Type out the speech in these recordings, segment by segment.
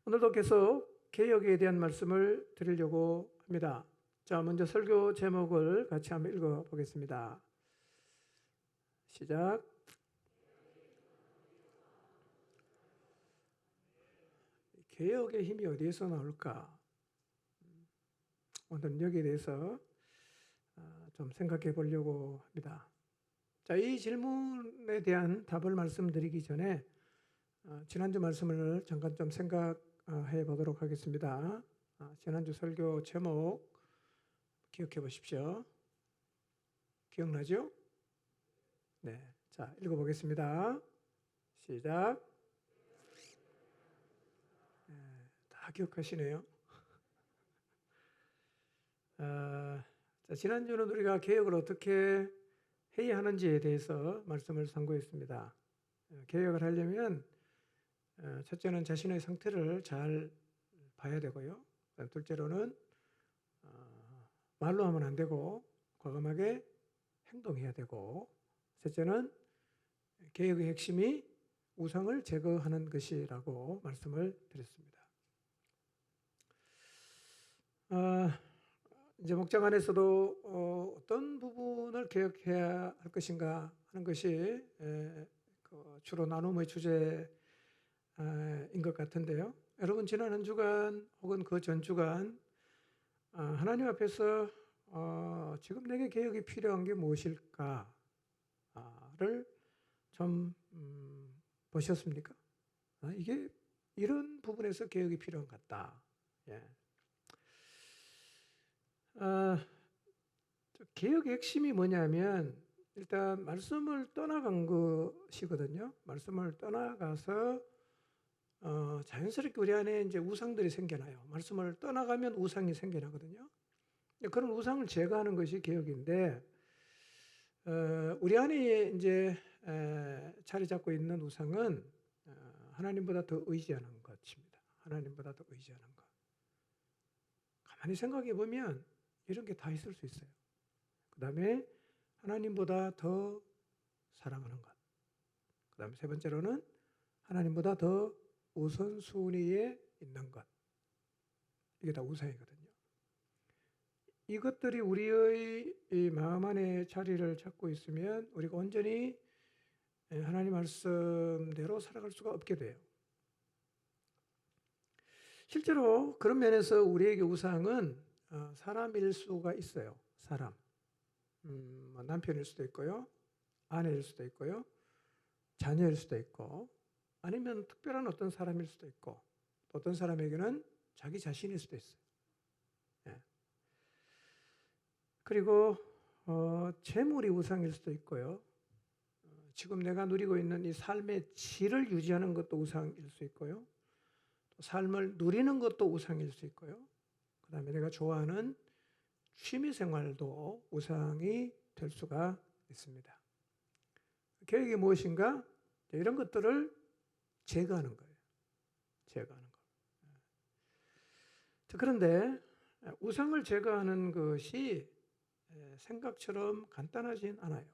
오늘도 계속 개혁에 대한 말씀을 드리려고 합니다. 자, 먼저 설교 제목을 같이 한번 읽어보겠습니다. 시작. 개혁의 힘이 어디에서 나올까? 오늘은 여기에 대해서 좀 생각해 보려고 합니다. 자, 이 질문에 대한 답을 말씀드리기 전에 지난주 말씀을 잠깐 좀 생각해 보도록 하겠습니다. 지난주 설교 제목 기억해 보십시오. 기억나죠? 네, 자, 읽어보겠습니다. 시작. 다 기억하시네요. 자, 지난주는 우리가 개혁을 어떻게 해야 하는지에 대해서 말씀을 상고했습니다. 개혁을 하려면 첫째는 자신의 상태를 잘 봐야 되고요. 둘째로는 말로 하면 안 되고 과감하게 행동해야 되고, 셋째는 개혁의 핵심이 우상을 제거하는 것이라고 말씀을 드렸습니다. 이제 목장 안에서도 어떤 부분을 개혁해야 할 것인가 하는 것이 주로 나눔의 주제인 것 같은데요. 여러분, 지난 한 주간 혹은 그 전 주간 하나님 앞에서 지금 내게 개혁이 필요한 게 무엇일까를 좀 보셨습니까? 이게 이런 부분에서 개혁이 필요한 것 같다. 예. 개혁의 핵심이 뭐냐면 일단 말씀을 떠나간 것이거든요. 말씀을 떠나가서 자연스럽게 우리 안에 이제 우상들이 생겨나요. 말씀을 떠나가면 우상이 생겨나거든요. 그런 우상을 제거하는 것이 개혁인데, 우리 안에 이제 자리 잡고 있는 우상은 하나님보다 더 의지하는 것입니다. 하나님보다 더 의지하는 것. 가만히 생각해 보면 이런 게 다 있을 수 있어요. 그 다음에 하나님보다 더 사랑하는 것. 그 다음에 세 번째로는 하나님보다 더 우선순위에 있는 것. 이게 다 우상이거든요. 이것들이 우리의 이 마음 안에 자리를 잡고 있으면 우리가 온전히 하나님 말씀대로 살아갈 수가 없게 돼요. 실제로 그런 면에서 우리에게 우상은 사람일 수가 있어요. 사람. 남편일 수도 있고요. 아내일 수도 있고요. 자녀일 수도 있고, 아니면 특별한 어떤 사람일 수도 있고, 또 어떤 사람에게는 자기 자신일 수도 있어요. 예. 그리고 재물이 우상일 수도 있고요. 지금 내가 누리고 있는 이 삶의 질을 유지하는 것도 우상일 수 있고요. 또 삶을 누리는 것도 우상일 수 있고요. 그 다음에 내가 좋아하는 취미생활도 우상이 될 수가 있습니다. 개혁이 무엇인가? 이런 것들을 제거하는 거예요. 제거하는 거. 그런데 우상을 제거하는 것이 생각처럼 간단하진 않아요.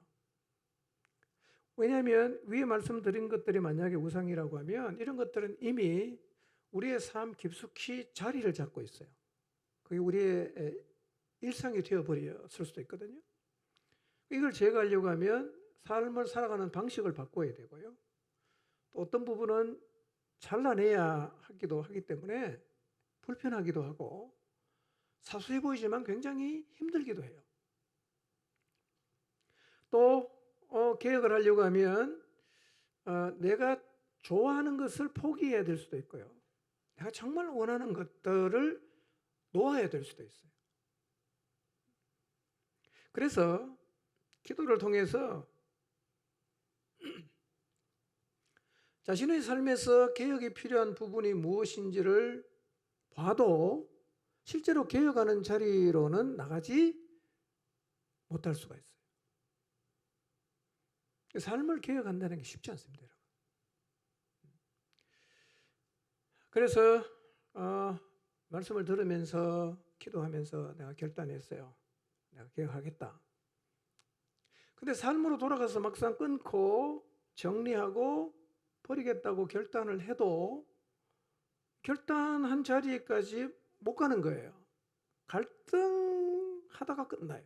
왜냐하면 위에 말씀드린 것들이 만약에 우상이라고 하면 이런 것들은 이미 우리의 삶 깊숙이 자리를 잡고 있어요. 그게 우리의 일상이 되어버렸을 수도 있거든요. 이걸 제거하려고 하면 삶을 살아가는 방식을 바꿔야 되고요. 또 어떤 부분은 잘라내야 하기도 하기 때문에 불편하기도 하고 사소해 보이지만 굉장히 힘들기도 해요. 또 개혁을 하려고 하면 내가 좋아하는 것을 포기해야 될 수도 있고요. 내가 정말 원하는 것들을 놓아야 될 수도 있어요. 그래서 기도를 통해서 자신의 삶에서 개혁이 필요한 부분이 무엇인지를 봐도 실제로 개혁하는 자리로는 나가지 못할 수가 있어요. 삶을 개혁한다는 게 쉽지 않습니다, 여러분. 그래서 말씀을 들으면서 기도하면서 내가 결단했어요. 내가 개혁하겠다. 근데 삶으로 돌아가서 막상 끊고 정리하고 버리겠다고 결단을 해도 결단한 자리까지 못 가는 거예요. 갈등하다가 끝나요.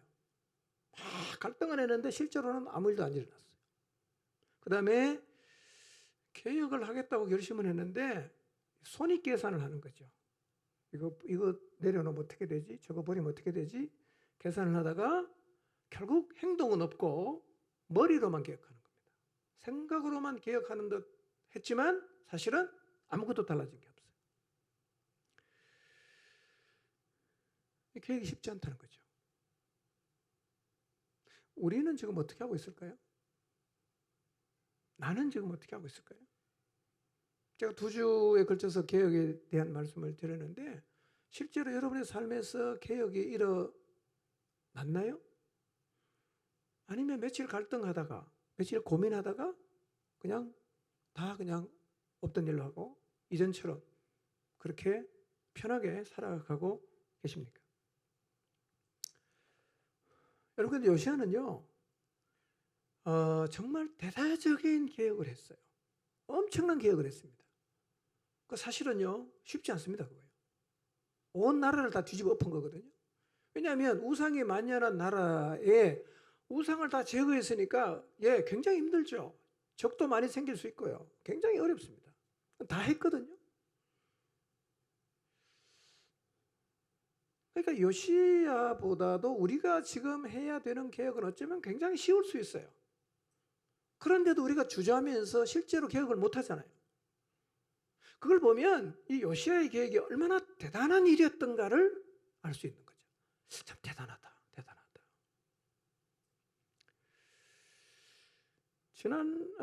갈등을 했는데 실제로는 아무 일도 안 일어났어요. 그 다음에 개혁을 하겠다고 결심을 했는데 손익 계산을 하는 거죠. 이거 내려놓으면 어떻게 되지? 저거 버리면 어떻게 되지? 계산을 하다가 결국 행동은 없고 머리로만 개혁하는 겁니다. 생각으로만 개혁하는 듯 했지만 사실은 아무것도 달라진 게 없어요. 개혁이 쉽지 않다는 거죠. 우리는 지금 어떻게 하고 있을까요? 나는 지금 어떻게 하고 있을까요? 제가 2주에 걸쳐서 개혁에 대한 말씀을 드렸는데 실제로 여러분의 삶에서 개혁이 일어났나요? 아니면 며칠 갈등하다가 며칠 고민하다가 그냥 없던 일로 하고 이전처럼 그렇게 편하게 살아가고 계십니까? 여러분, 근데 요시야는요 정말 대대적인 개혁을 했어요. 엄청난 개혁을 했습니다. 그 사실은요 쉽지 않습니다. 그거예요. 온 나라를 다 뒤집어 엎은 거거든요. 왜냐하면 우상이 만연한 나라에 우상을 다 제거했으니까 굉장히 힘들죠. 적도 많이 생길 수 있고요. 굉장히 어렵습니다. 다 했거든요. 그러니까 요시야보다도 우리가 지금 해야 되는 개혁은 어쩌면 굉장히 쉬울 수 있어요. 그런데도 우리가 주저하면서 실제로 개혁을 못 하잖아요. 그걸 보면 이 요시야의 개혁이 얼마나 대단한 일이었던가를 알 수 있는 거죠. 참 대단하다. 지난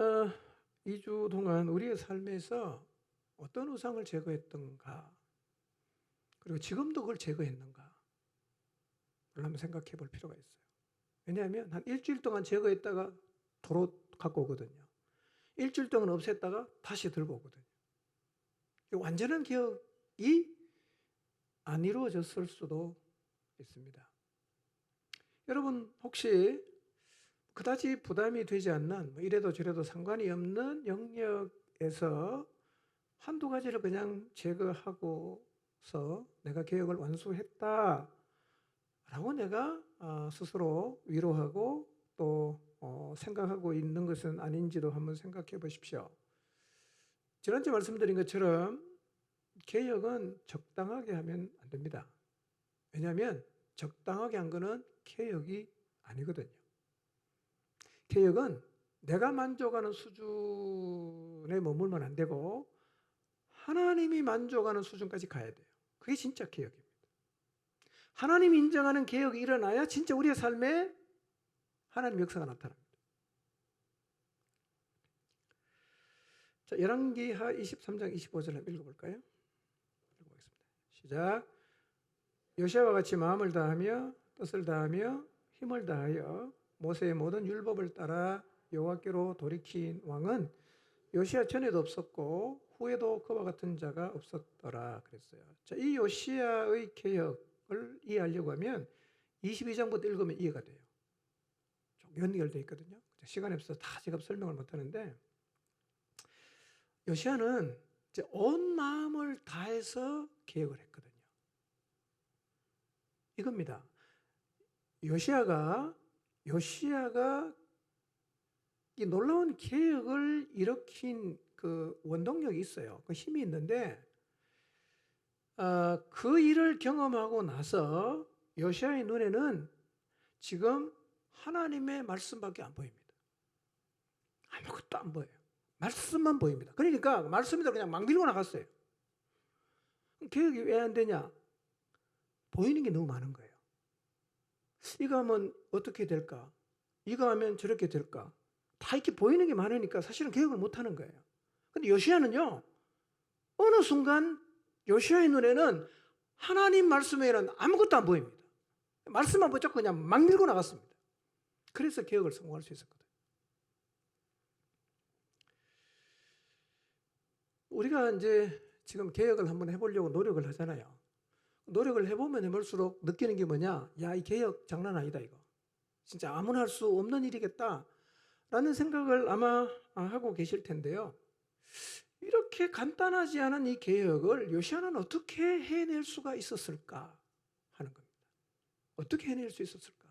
2주 동안 우리의 삶에서 어떤 우상을 제거했던가, 그리고 지금도 그걸 제거했는가 한번 생각해 볼 필요가 있어요. 왜냐하면 한 일주일 동안 제거했다가 도로 갖고 오거든요. 일주일 동안 없앴다가 다시 들고 오거든요. 완전한 개혁이 안 이루어졌을 수도 있습니다. 여러분, 혹시 그다지 부담이 되지 않는, 이래도 저래도 상관이 없는 영역에서 한두 가지를 그냥 제거하고서 내가 개혁을 완수했다 라고 내가 스스로 위로하고 또 생각하고 있는 것은 아닌지도 한번 생각해 보십시오. 지난주에 말씀드린 것처럼 개혁은 적당하게 하면 안 됩니다. 왜냐하면 적당하게 한 거는 개혁이 아니거든요. 개혁은 내가 만족하는 수준에 머물면 안 되고 하나님이 만족하는 수준까지 가야 돼요. 그게 진짜 개혁입니다. 하나님이 인정하는 개혁이 일어나야 진짜 우리의 삶에 하나님 역사가 나타납니다. 자, 열왕기하 23장 25절 한번 읽어볼까요? 읽어보겠습니다. 시작. 요시아와 같이 마음을 다하며 뜻을 다하며 힘을 다하여 모세의 모든 율법을 따라 여호와께로 돌이킨 왕은 요시아 전에도 없었고 후에도 그와 같은 자가 없었더라 그랬어요. 자, 이 요시아의 개혁을 이해하려고 하면 22장부터 읽으면 이해가 돼요. 좀 연결되어 있거든요. 시간이 없어서 다 제가 설명을 못하는데 요시아는 이제 온 마음을 다해서 개혁을 했거든요. 이겁니다. 요시아가 이 놀라운 개혁을 일으킨 그 원동력이 있어요. 그 힘이 있는데 그 일을 경험하고 나서 요시아의 눈에는 지금 하나님의 말씀밖에 안 보입니다. 아무것도 안 보여요. 말씀만 보입니다. 그러니까 말씀대로 그냥 막 밀고 나갔어요. 개혁이 왜 안 되냐? 보이는 게 너무 많은 거예요. 이거 하면 어떻게 될까? 이거 하면 저렇게 될까? 다 이렇게 보이는 게 많으니까 사실은 개혁을 못 하는 거예요. 근데 요시아는요, 어느 순간 요시아의 눈에는 하나님 말씀 외에는 아무것도 안 보입니다. 말씀만 붙잡고 그냥 막 밀고 나갔습니다. 그래서 개혁을 성공할 수 있었거든요. 우리가 이제 지금 개혁을 한번 해보려고 노력을 하잖아요. 노력을 해보면 해볼수록 느끼는 게 뭐냐? 야, 이 개혁 장난 아니다 이거. 진짜 아무나 할 수 없는 일이겠다 라는 생각을 아마 하고 계실 텐데요. 이렇게 간단하지 않은 이 개혁을 요시야는 어떻게 해낼 수가 있었을까 하는 겁니다. 어떻게 해낼 수 있었을까?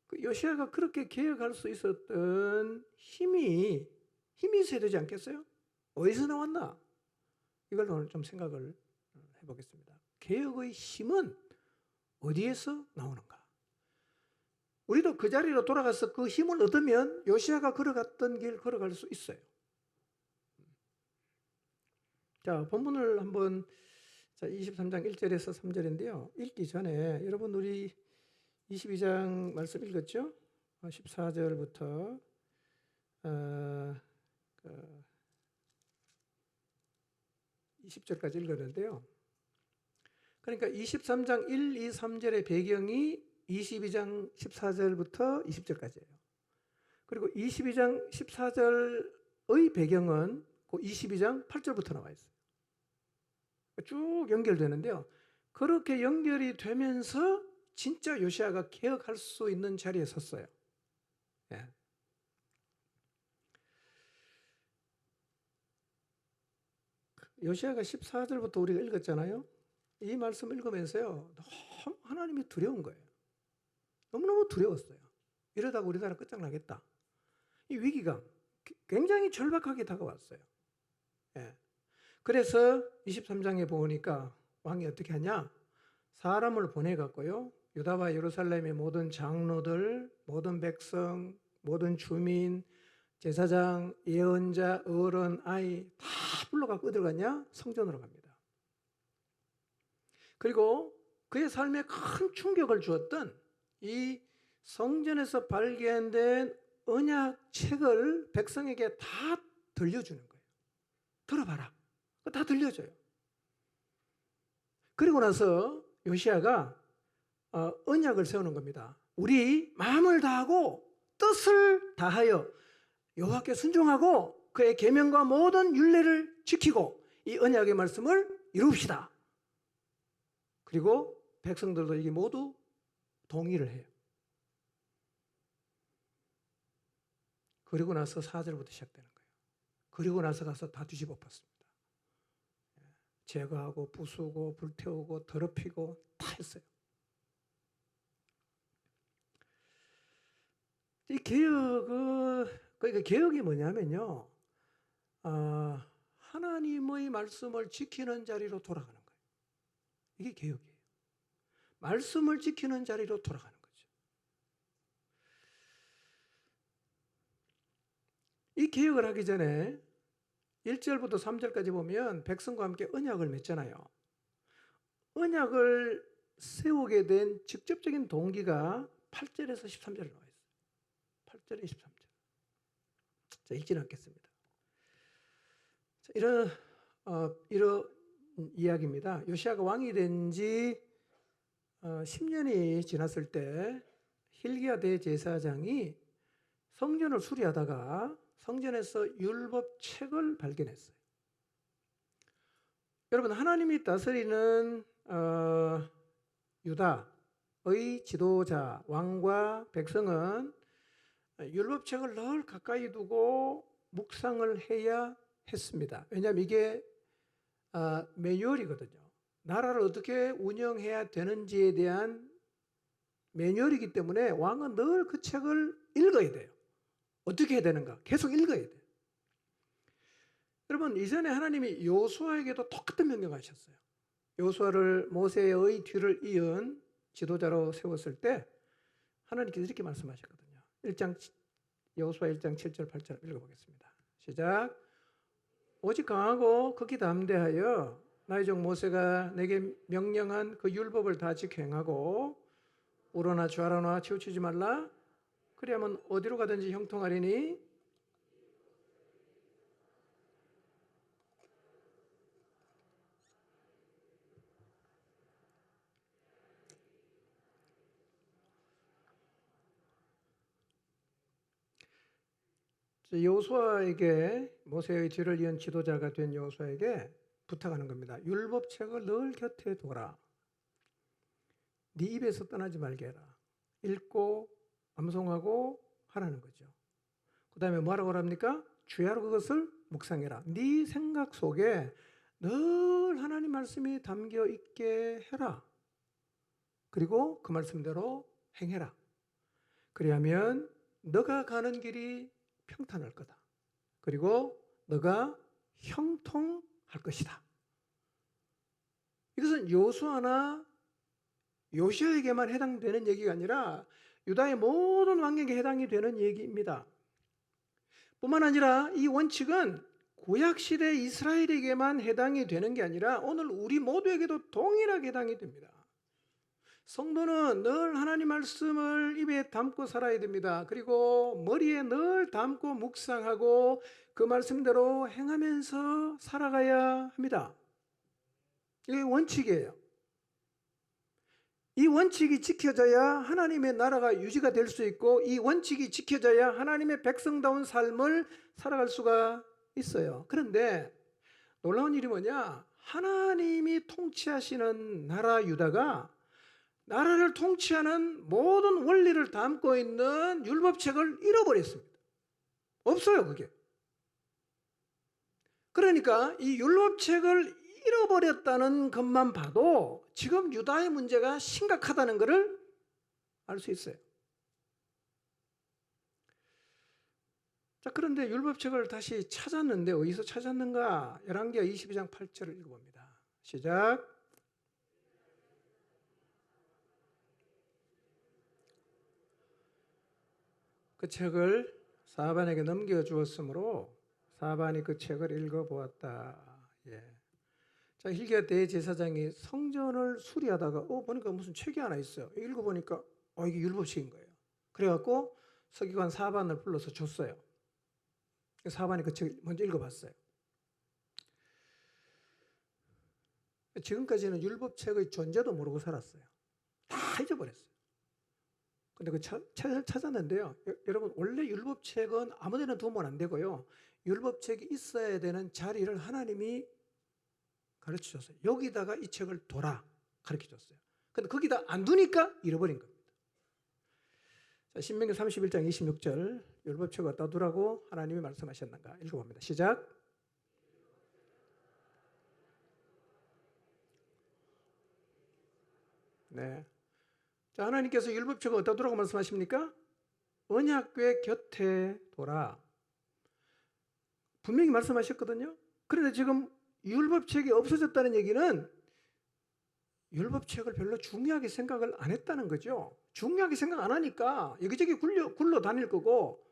그 요시야가 그렇게 개혁할 수 있었던 힘이 있어야 되지 않겠어요? 어디서 나왔나? 이걸 오늘 좀 생각을 해보겠습니다. 개혁의 힘은 어디에서 나오는가? 우리도 그 자리로 돌아가서 그 힘을 얻으면 요시야가 걸어갔던 길 걸어갈 수 있어요. 자, 본문을 한번 23장 1절에서 3절인데요. 읽기 전에 여러분 우리 22장 말씀 읽었죠? 14절부터 20절까지 읽었는데요. 그러니까 23장 1, 2, 3절의 배경이 22장 14절부터 20절까지예요. 그리고 22장 14절의 배경은 그 22장 8절부터 나와 있어요. 쭉 연결되는데요. 그렇게 연결이 되면서 진짜 요시야가 개혁할 수 있는 자리에 섰어요. 예. 요시야가 14절부터 우리가 읽었잖아요. 이 말씀 읽으면서요, 너무 하나님이 두려운 거예요. 너무너무 두려웠어요. 이러다가 우리나라 끝장나겠다. 이 위기감 굉장히 절박하게 다가왔어요. 예. 그래서 23장에 보니까 왕이 어떻게 하냐? 사람을 보내갖고요, 유다와 예루살렘의 모든 장로들, 모든 백성, 모든 주민, 제사장, 예언자, 어른, 아이 다 불러갖고 어디로 갔냐? 성전으로 갑니다. 그리고 그의 삶에 큰 충격을 주었던 이 성전에서 발견된 언약책을 백성에게 다 들려주는 거예요. 들어봐라. 다 들려줘요. 그리고 나서 요시야가 언약을 세우는 겁니다. 우리 마음을 다하고 뜻을 다하여 여호와께 순종하고 그의 계명과 모든 율례를 지키고 이 언약의 말씀을 이룹시다. 그리고 백성들도 이게 모두 동의를 해요. 그리고 나서 4절부터 시작되는 거예요. 그리고 나서 가서 다 뒤집어 엎었습니다. 제거하고 부수고 불태우고 더럽히고 다 했어요. 이 그러니까 개혁이 뭐냐면요, 하나님의 말씀을 지키는 자리로 돌아가는 거예요. 이게 개혁이에요. 말씀을 지키는 자리로 돌아가는 거죠. 이 개혁을 하기 전에 1절부터 3절까지 보면 백성과 함께 언약을 맺잖아요. 언약을 세우게 된 직접적인 동기가 8절에서 13절에 나와 있어요. 8절에 13절. 자, 읽지는 않겠습니다. 자, 이런 이야기입니다. 요시야가 왕이 된 지 10년이 지났을 때 hil기야 대제사장이 성전을 수리하다가 성전에서 율법책을 발견했어요. 여러분, 하나님이 다스리는 유다의 지도자, 왕과 백성은 율법책을 늘 가까이 두고 묵상을 해야 했습니다. 왜냐하면 이게 매뉴얼이거든요. 나라를 어떻게 운영해야 되는지에 대한 매뉴얼이기 때문에 왕은 늘 그 책을 읽어야 돼요. 어떻게 해야 되는가? 계속 읽어야 돼요. 여러분, 이전에 하나님이 여호수아에게도 똑같은 명령을 하셨어요. 여호수아를 모세의 뒤를 이은 지도자로 세웠을 때 하나님께서 이렇게 말씀하셨거든요. 여호수아 1장 7절 8절 읽어보겠습니다. 시작. 오직 강하고 극히 담대하여 나의 종 모세가 내게 명령한 그 율법을 다 지켜 행하고 우러나 좌로나 치우치지 말라. 그리하면 어디로 가든지 형통하리니 여호수아에게 모세의 뒤를 이은 지도자가 된 여호수아에게 부탁하는 겁니다. 율법책을 늘 곁에 둬라. 네 입에서 떠나지 말게 해라. 읽고 암송하고 하라는 거죠. 그 다음에 뭐라고 합니까? 주야로 그것을 묵상해라. 네 생각 속에 늘 하나님 말씀이 담겨 있게 해라. 그리고 그 말씀대로 행해라. 그리하면 너가 가는 길이 평탄할 거다. 그리고 너가 형통할 것이다. 이것은 요수아나 요시아에게만 해당되는 얘기가 아니라 유다의 모든 왕에게 해당이 되는 얘기입니다. 뿐만 아니라 이 원칙은 구약시대 이스라엘에게만 해당이 되는 게 아니라 오늘 우리 모두에게도 동일하게 해당이 됩니다. 성도는 늘 하나님 말씀을 입에 담고 살아야 됩니다. 그리고 머리에 늘 담고 묵상하고 그 말씀대로 행하면서 살아가야 합니다. 이게 원칙이에요. 이 원칙이 지켜져야 하나님의 나라가 유지가 될 수 있고 이 원칙이 지켜져야 하나님의 백성다운 삶을 살아갈 수가 있어요. 그런데 놀라운 일이 뭐냐? 하나님이 통치하시는 나라 유다가 나라를 통치하는 모든 원리를 담고 있는 율법책을 잃어버렸습니다. 없어요, 그게. 그러니까 이 율법책을 잃어버렸다는 것만 봐도 지금 유다의 문제가 심각하다는 것을 알 수 있어요. 자, 그런데 율법책을 다시 찾았는데 어디서 찾았는가? 열왕기하 22장 8절을 읽어봅니다. 시작. 그 책을 사반에게 넘겨주었으므로 사반이 그 책을 읽어보았다. 예. 자, hilkia 대제사장이 성전을 수리하다가 보니까 무슨 책이 하나 있어요. 읽어보니까 이게 율법책인 거예요. 그래갖고 서기관 사반을 불러서 줬어요. 사반이 그 책을 먼저 읽어봤어요. 지금까지는 율법책의 존재도 모르고 살았어요. 다 잊어버렸어요. 근데 그 책을 찾았는데요. 여러분, 원래 율법책은 아무데나 두면 안 되고요. 율법책이 있어야 되는 자리를 하나님이 가르쳐 줬어요. 여기다가 이 책을 둬라 가르쳐 줬어요. 근데 거기다 안 두니까 잃어버린 겁니다. 자, 신명기 31장 26절 율법책을 갖다 두라고 하나님이 말씀하셨는가 읽어봅니다. 시작. 네. 자, 하나님께서 율법책을 어디다 두라고 말씀하십니까? 언약궤 곁에 둬라. 분명히 말씀하셨거든요. 그런데 지금 율법책이 없어졌다는 얘기는 율법책을 별로 중요하게 생각을 안 했다는 거죠. 중요하게 생각 안 하니까 여기저기 굴러 다닐 거고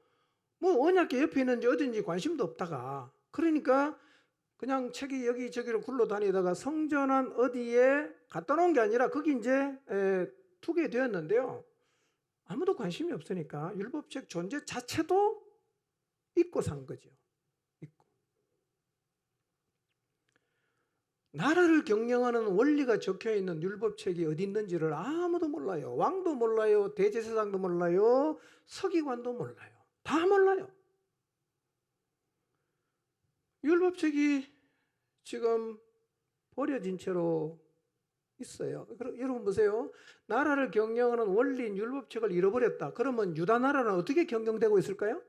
뭐 언약궤 옆에 있는지 어딘지 관심도 없다가 그러니까 그냥 책이 여기저기로 굴러 다니다가 성전은 어디에 갖다 놓은 게 아니라 거기 이제 두게 되었는데요. 아무도 관심이 없으니까 율법책 존재 자체도 잊고 산 거죠. 잊고. 나라를 경영하는 원리가 적혀있는 율법책이 어디 있는지를 아무도 몰라요. 왕도 몰라요. 대제사장도 몰라요. 서기관도 몰라요. 다 몰라요. 율법책이 지금 버려진 채로 있어요. 여러분 보세요. 나라를 경영하는 원리인 율법책을 잃어버렸다. 그러면 유다 나라는 어떻게 경영되고 있을까요?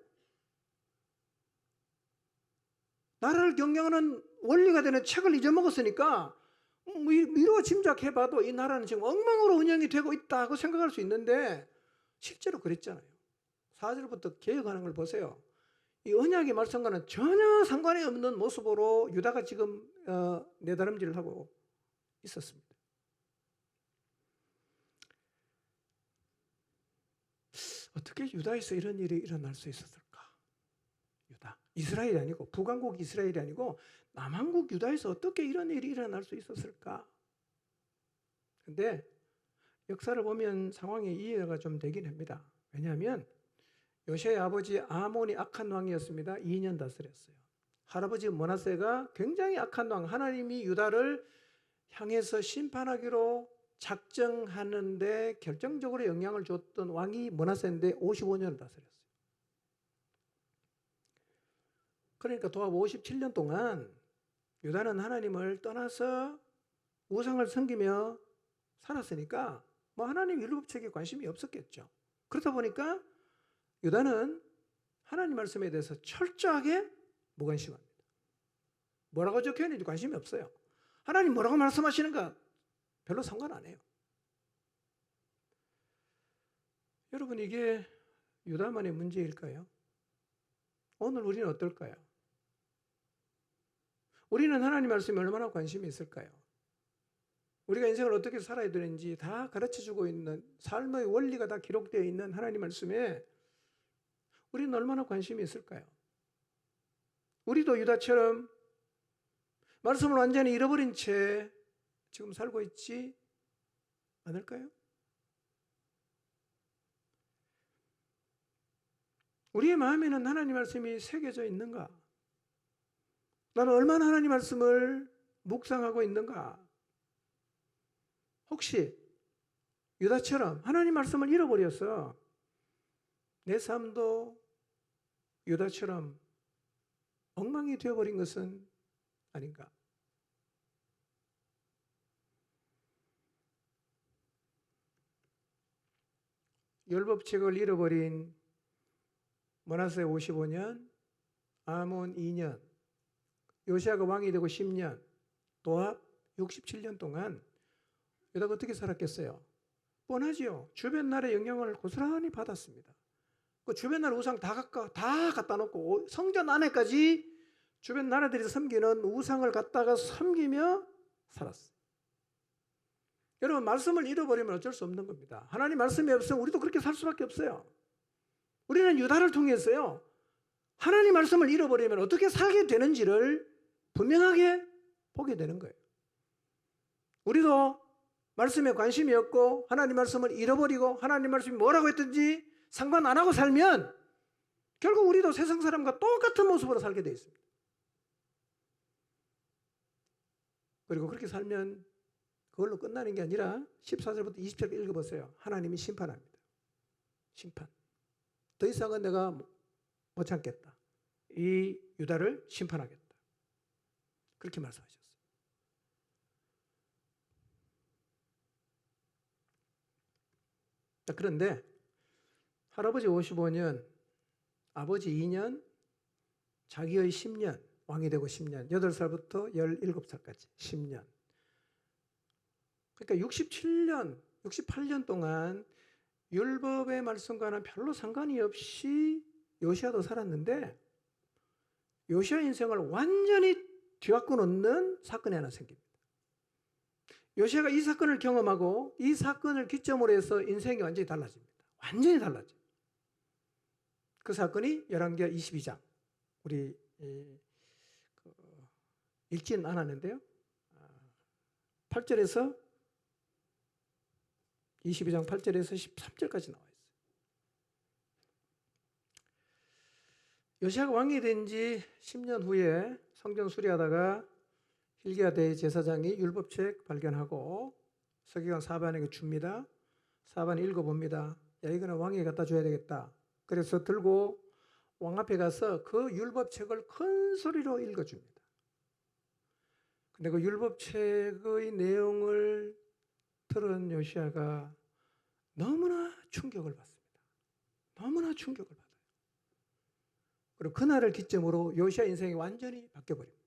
나라를 경영하는 원리가 되는 책을 잊어먹었으니까 미루어 짐작해봐도 이 나라는 지금 엉망으로 운영이 되고 있다고 생각할 수 있는데 실제로 그랬잖아요. 4절부터 개혁하는 걸 보세요. 이 언약의 말씀과는 전혀 상관이 없는 모습으로 유다가 지금 내다름질을 하고 있었습니다. 어떻게 유다에서 이런 일이 일어날 수 있었을까? 유다, 이스라엘이 아니고 북왕국 이스라엘이 아니고 남왕국 유다에서 어떻게 이런 일이 일어날 수 있었을까? 근데 역사를 보면 상황이 이해가 좀 되긴 합니다. 왜냐하면 요시아의 아버지 아몬이 악한 왕이었습니다. 2년 다스렸어요. 할아버지 므낫세가 굉장히 악한 왕, 하나님이 유다를 향해서 심판하기로 작정하는데 결정적으로 영향을 줬던 왕이 므낫세인데 55년을 다스렸어요. 그러니까 도합 57년 동안 유다는 하나님을 떠나서 우상을 섬기며 살았으니까 뭐 하나님 율법책에 관심이 없었겠죠. 그러다 보니까 유다는 하나님 말씀에 대해서 철저하게 무관심합니다. 뭐라고 적혀있는지 관심이 없어요. 하나님 뭐라고 말씀하시는가 별로 상관 안 해요. 여러분, 이게 유다만의 문제일까요? 오늘 우리는 어떨까요? 우리는 하나님 말씀에 얼마나 관심이 있을까요? 우리가 인생을 어떻게 살아야 되는지 다 가르쳐주고 있는, 삶의 원리가 다 기록되어 있는 하나님 말씀에 우리는 얼마나 관심이 있을까요? 우리도 유다처럼 말씀을 완전히 잃어버린 채 지금 살고 있지 않을까요? 우리의 마음에는 하나님 말씀이 새겨져 있는가? 나는 얼마나 하나님 말씀을 묵상하고 있는가? 혹시 유다처럼 하나님 말씀을 잃어버려서 내 삶도 유다처럼 엉망이 되어버린 것은 아닌가? 율법책을 잃어버린 므낫세 55년, 아몬 2년, 요시야가 왕이 되고 10년, 도합 67년 동안 유다가 어떻게 살았겠어요? 뻔하지요. 주변 나라의 영향을 고스란히 받았습니다. 그 주변 나라 우상 다 갖다 놓고 성전 안에까지 주변 나라들이 섬기는 우상을 갖다가 섬기며 살았어요. 여러분, 말씀을 잃어버리면 어쩔 수 없는 겁니다. 하나님 말씀이 없으면 우리도 그렇게 살 수밖에 없어요. 우리는 유다를 통해서요, 하나님 말씀을 잃어버리면 어떻게 살게 되는지를 분명하게 보게 되는 거예요. 우리도 말씀에 관심이 없고 하나님 말씀을 잃어버리고 하나님 말씀이 뭐라고 했든지 상관 안 하고 살면 결국 우리도 세상 사람과 똑같은 모습으로 살게 되어 있습니다. 그리고 그렇게 살면 그걸로 끝나는 게 아니라 14절부터 20절 읽어보세요. 하나님이 심판합니다. 심판. 더 이상은 내가 못 참겠다. 이 유다를 심판하겠다. 그렇게 말씀하셨어요. 그런데 할아버지 55년, 아버지 2년, 자기의 10년, 왕이 되고 10년, 8살부터 17살까지 10년. 그러니까 67년, 68년 동안 율법의 말씀과는 별로 상관이 없이 요시야도 살았는데 요시야 인생을 완전히 뒤바꿔 놓는 사건이 하나 생깁니다. 요시야가 이 사건을 경험하고 이 사건을 기점으로 해서 인생이 완전히 달라집니다. 완전히 달라져요. 그 사건이 열왕기하 22장. 우리 읽지는 않았는데요. 8절에서 22장 8절에서 13절까지 나와 있어요. 요시야가 왕이 된 지 10년 후에 성전 수리하다가 hil기야 대제사장이 율법책 발견하고 서기관 사반에게 줍니다. 사반이 읽어봅니다. 야, 이거는 왕에게 갖다 줘야 되겠다. 그래서 들고 왕 앞에 가서 그 율법책을 큰 소리로 읽어줍니다. 근데 그 율법책의 내용을 들은 요시야가 너무나 충격을 받습니다. 너무나 충격을 받아요. 그리고 그날을 기점으로 요시야 인생이 완전히 바뀌어버립니다.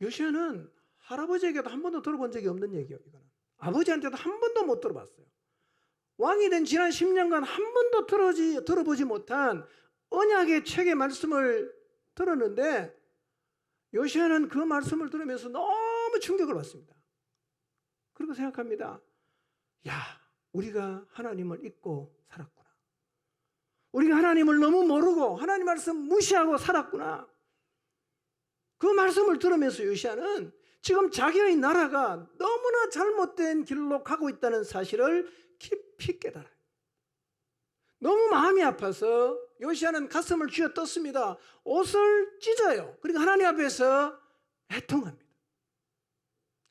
요시야는 할아버지에게도 한 번도 들어본 적이 없는 얘기예요. 이거는 아버지한테도 한 번도 못 들어봤어요. 왕이 된 지난 10년간 한 번도 들어보지 못한 언약의 책의 말씀을 들었는데 요시야는 그 말씀을 들으면서 너무 충격을 받습니다. 그리고 생각합니다. 야, 우리가 하나님을 잊고 살았구나. 우리가 하나님을 너무 모르고 하나님 말씀 무시하고 살았구나. 그 말씀을 들으면서 요시야는 지금 자기의 나라가 너무나 잘못된 길로 가고 있다는 사실을 깊이 깨달아요. 너무 마음이 아파서 요시야는 가슴을 쥐어 떴습니다. 옷을 찢어요. 그리고 하나님 앞에서 애통합니다.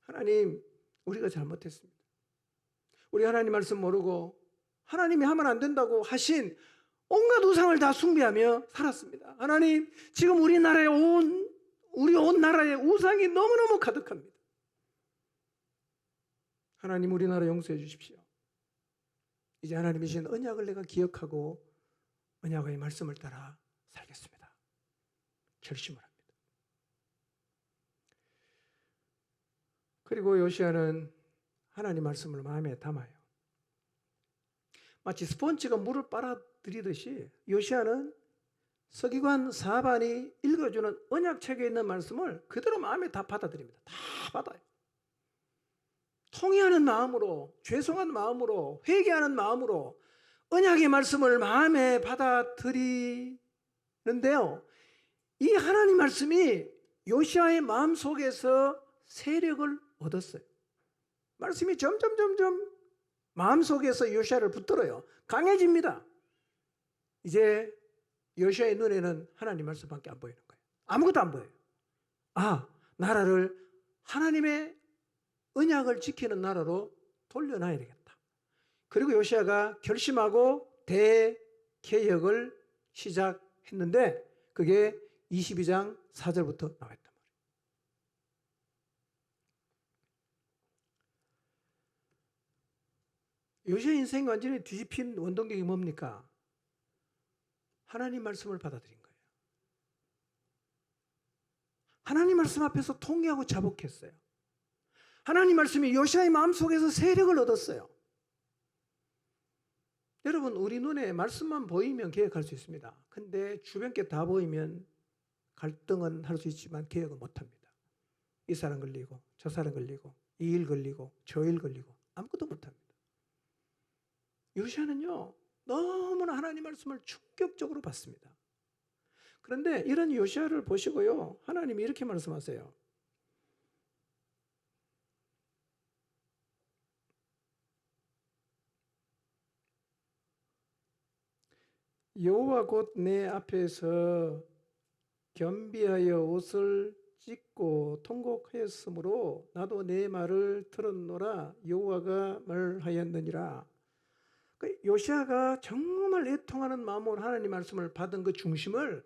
하나님, 우리가 잘못했습니다. 우리 하나님 말씀 모르고 하나님이 하면 안 된다고 하신 온갖 우상을 다 숭배하며 살았습니다. 하나님, 지금 우리나라에 우리 온 나라에 우상이 너무너무 가득합니다. 하나님, 우리나라 용서해 주십시오. 이제 하나님이 주신 언약을 내가 기억하고 언약의 말씀을 따라 살겠습니다. 결심을 합니다. 그리고 요시야는 하나님 말씀을 마음에 담아요. 마치 스폰지가 물을 빨아들이듯이 요시야는 서기관 사반이 읽어주는 언약책에 있는 말씀을 그대로 마음에 다 받아들입니다. 다 받아요. 통회하는 마음으로, 죄송한 마음으로, 회개하는 마음으로 언약의 말씀을 마음에 받아들이는데요. 이 하나님 말씀이 요시야의 마음속에서 세력을 얻었어요. 말씀이 점점 마음속에서 요시야를 붙들어요. 강해집니다. 이제 요시야의 눈에는 하나님 말씀밖에 안 보이는 거예요. 아무것도 안 보여요. 나라를 하나님의 언약을 지키는 나라로 돌려놔야 되겠다. 그리고 요시야가 결심하고 대개혁을 시작했는데 그게 22장 4절부터 나와 있단 말이에요. 요시야 인생이 완전히 뒤집힌 원동력이 뭡니까? 하나님 말씀을 받아들인 거예요. 하나님 말씀 앞에서 통회하고 자복했어요. 하나님 말씀이 요시야의 마음속에서 세력을 얻었어요. 여러분, 우리 눈에 말씀만 보이면 개혁할 수 있습니다. 근데 주변 게 다 보이면 갈등은 할 수 있지만 개혁은 못합니다. 이 사람 걸리고 저 사람 걸리고 이 일 걸리고 저 일 걸리고 아무것도 못합니다. 요시야는요, 너무나 하나님 말씀을 충격적으로 받습니다. 그런데 이런 요시야를 보시고요, 하나님이 이렇게 말씀하세요. 여호와 곧 내 앞에서 겸비하여 옷을 찢고 통곡하였으므로 나도 내 말을 들었노라. 여호와가 말하였느니라. 요시야가 정말 애통하는 마음으로 하나님 말씀을 받은 그 중심을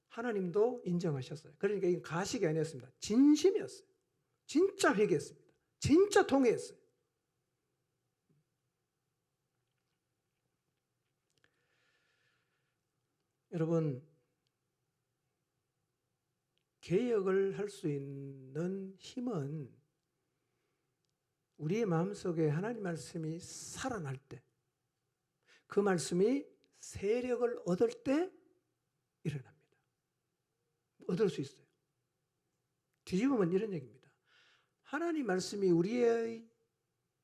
하나님도 인정하셨어요. 그러니까 이건 가식이 아니었습니다. 진심이었어요. 진짜 회개했습니다. 진짜 통회했어요. 여러분, 개혁을 할 수 있는 힘은 우리의 마음속에 하나님 말씀이 살아날 때, 그 말씀이 세력을 얻을 때 일어납니다. 얻을 수 있어요. 뒤집으면 이런 얘기입니다. 하나님 말씀이 우리의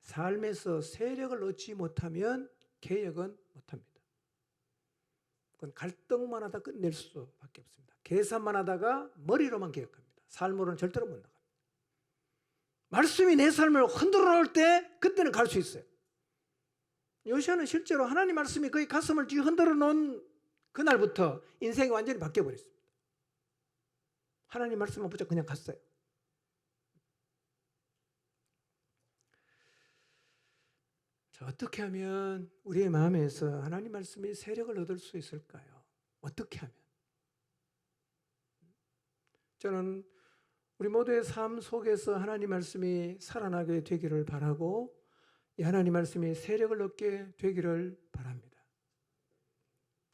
삶에서 세력을 얻지 못하면 개혁은 못합니다. 그건 갈등만 하다 끝낼 수밖에 없습니다. 계산만 하다가 머리로만 개혁합니다. 삶으로는 절대로 못 나갑니다. 말씀이 내 삶을 흔들어 놓을 때 그때는 갈 수 있어요. 요시야는 실제로 하나님 말씀이 그의 가슴을 뒤 흔들어 놓은 그날부터 인생이 완전히 바뀌어버렸습니다. 하나님 말씀만 붙잡고 그냥 갔어요. 자, 어떻게 하면 우리의 마음에서 하나님 말씀이 세력을 얻을 수 있을까요? 어떻게 하면? 저는 우리 모두의 삶 속에서 하나님 말씀이 살아나게 되기를 바라고 이 하나님 말씀이 세력을 얻게 되기를 바랍니다.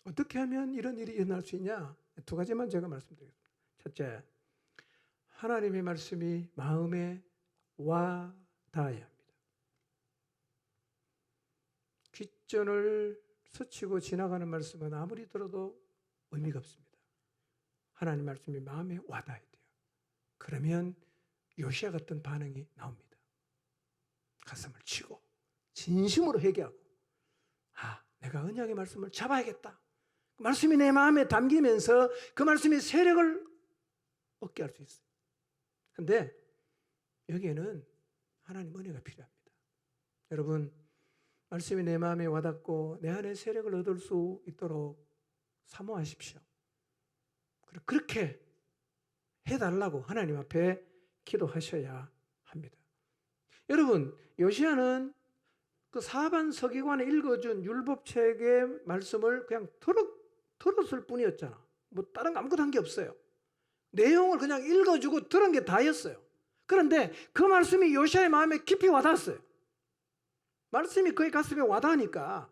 어떻게 하면 이런 일이 일어날 수 있냐? 두 가지만 제가 말씀드리겠습니다. 첫째, 하나님의 말씀이 마음에 와 닿아야 합니다. 귓전을 스치고 지나가는 말씀은 아무리 들어도 의미가 없습니다. 하나님 말씀이 마음에 와 닿아야 돼요. 그러면 요시야 같은 반응이 나옵니다. 가슴을 치고 진심으로 회개하고 내가 언약의 말씀을 잡아야겠다. 그 말씀이 내 마음에 담기면서 그 말씀이 세력을 얻게 할 수 있어요. 그런데 여기에는 하나님 은혜가 필요합니다. 여러분, 말씀이 내 마음에 와닿고 내 안에 세력을 얻을 수 있도록 사모하십시오. 그렇게 해달라고 하나님 앞에 기도하셔야 합니다. 여러분, 요시야는 그 사반 서기관에 읽어준 율법책의 말씀을 그냥 들었을 뿐이었잖아. 뭐 다른 거 아무것도 한 게 없어요. 내용을 그냥 읽어주고 들은 게 다였어요. 그런데 그 말씀이 요시야의 마음에 깊이 와닿았어요. 말씀이 그의 가슴에 와닿으니까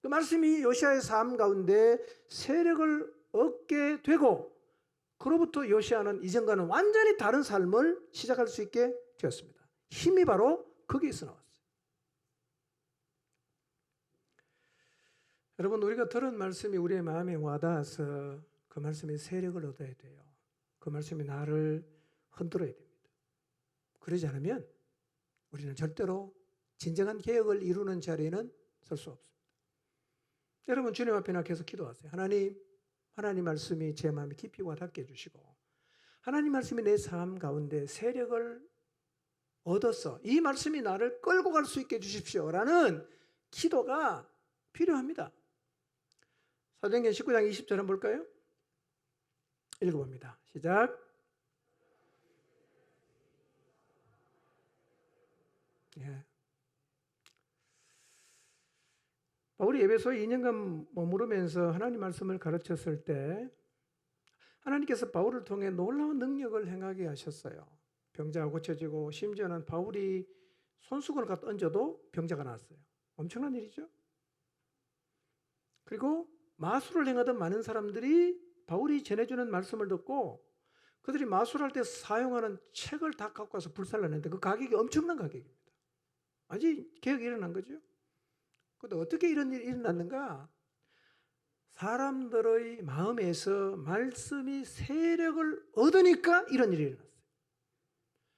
그 말씀이 요시아의 삶 가운데 세력을 얻게 되고, 그로부터 요시아는 이전과는 완전히 다른 삶을 시작할 수 있게 되었습니다. 힘이 바로 거기에서 나왔어요. 여러분, 우리가 들은 말씀이 우리의 마음에 와닿아서 그 말씀에 세력을 얻어야 돼요. 그 말씀이 나를 흔들어야 됩니다. 그러지 않으면 우리는 절대로 진정한 개혁을 이루는 자리에는 설 수 없습니다. 여러분, 주님 앞에 나가서 기도하세요. 하나님 말씀이 제 마음에 깊이 와닿게 해주시고, 하나님 말씀이 내 삶 가운데 세력을 얻어서 이 말씀이 나를 끌고 갈 수 있게 해주십시오라는 기도가 필요합니다. 사도행전 19장 20절 한번 볼까요? 읽어봅니다. 시작. 예. 바울이 에베소에 2년간 머무르면서 하나님 말씀을 가르쳤을 때 하나님께서 바울을 통해 놀라운 능력을 행하게 하셨어요. 병자가 고쳐지고, 심지어는 바울이 손수건을 갖다 얹어도 병자가 나왔어요. 엄청난 일이죠. 그리고 마술을 행하던 많은 사람들이 바울이 전해주는 말씀을 듣고 그들이 마술할 때 사용하는 책을 다 갖고 와서 불살랐는데 그 가격이 엄청난 가격입니다. 아직 개혁이 일어난 거죠. 그런데 어떻게 이런 일이 일어났는가? 사람들의 마음에서 말씀이 세력을 얻으니까 이런 일이 일어났어요.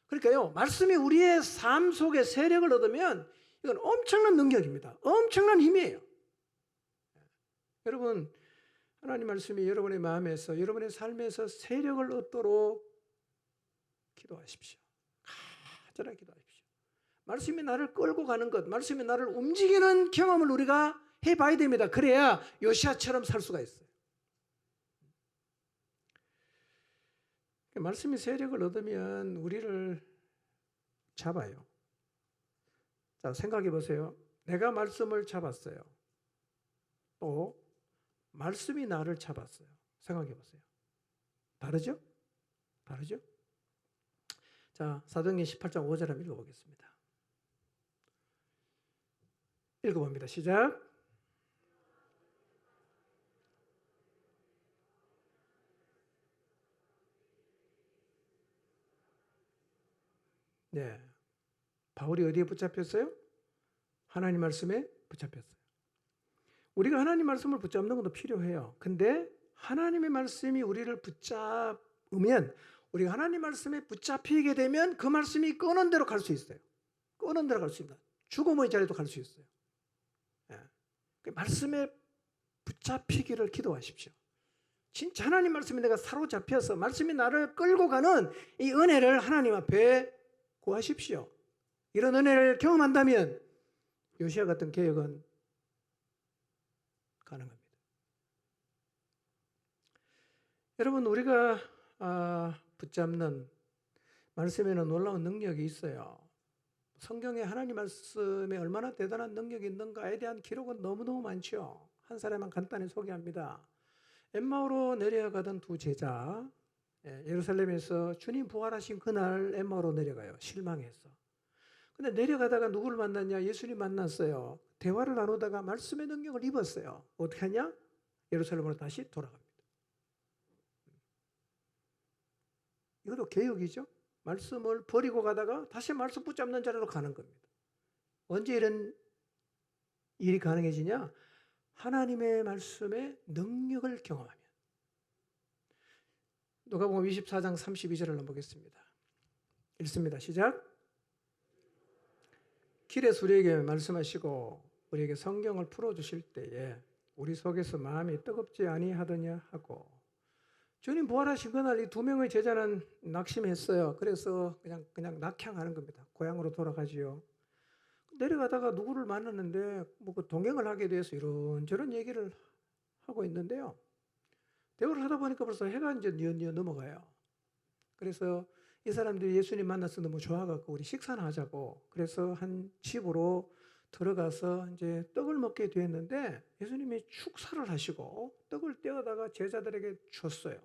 그러니까요, 말씀이 우리의 삶 속에 세력을 얻으면 이건 엄청난 능력입니다. 엄청난 힘이에요. 여러분, 하나님 말씀이 여러분의 마음에서, 여러분의 삶에서 세력을 얻도록 기도하십시오. 간절하게 기도하십시오. 말씀이 나를 끌고 가는 것, 말씀이 나를 움직이는 경험을 우리가 해봐야 됩니다. 그래야 요시아처럼 살 수가 있어요. 말씀이 세력을 얻으면 우리를 잡아요. 자, 생각해 보세요. 내가 말씀을 잡았어요. 또 말씀이 나를 잡았어요. 생각해 보세요. 다르죠? 다르죠? 자, 사도행전 18장 5절 한번 읽어보겠습니다. 읽어봅니다. 시작. 네, 바울이 어디에 붙잡혔어요? 하나님 말씀에 붙잡혔어요. 우리가 하나님 말씀을 붙잡는 것도 필요해요. 근데 하나님의 말씀이 우리를 붙잡으면, 우리가 하나님 말씀에 붙잡히게 되면 그 말씀이 끄는 대로 갈 수 있어요. 끄는 대로 갈 수 있습니다. 죽음의 자리도 갈 수 있어요. 그 말씀에 붙잡히기를 기도하십시오. 진짜 하나님 말씀에 내가 사로잡혀서 말씀이 나를 끌고 가는 이 은혜를 하나님 앞에 구하십시오. 이런 은혜를 경험한다면 요시아 같은 개혁은 가능합니다. 여러분, 우리가 붙잡는 말씀에는 놀라운 능력이 있어요. 성경에 하나님 말씀에 얼마나 대단한 능력이 있는가에 대한 기록은 너무너무 많죠. 한 사람만 간단히 소개합니다. 엠마오로 내려가던 두 제자, 예루살렘에서 주님 부활하신 그날 엠마오로 내려가요. 실망해서. 근데 내려가다가 누구를 만났냐? 예수님 만났어요. 대화를 나누다가 말씀의 능력을 입었어요. 어떻게 하냐? 예루살렘으로 다시 돌아갑니다. 이것도 개혁이죠. 말씀을 버리고 가다가 다시 말씀 붙잡는 자리로 가는 겁니다. 언제 이런 일이 가능해지냐? 하나님의 말씀의 능력을 경험하면. 누가복음 24장 32절을 한번 보겠습니다. 읽습니다. 시작. 길에서 우리에게 말씀하시고 우리에게 성경을 풀어주실 때에 우리 속에서 마음이 뜨겁지 아니하더냐 하고, 주님 부활하신 그날 이 두 명의 제자는 낙심했어요. 그래서 그냥 낙향하는 겁니다. 고향으로 돌아가지요. 내려가다가 누구를 만났는데 그 동행을 하게 돼서 이런저런 얘기를 하고 있는데요. 대화를 하다 보니까 벌써 해가 이제 뉘엿뉘엿 넘어가요. 그래서 이 사람들이 예수님 만나서 너무 좋아갖고 우리 식사나 하자고, 그래서 한 집으로 들어가서 이제 떡을 먹게 됐는데 예수님이 축사를 하시고 떡을 떼어다가 제자들에게 줬어요.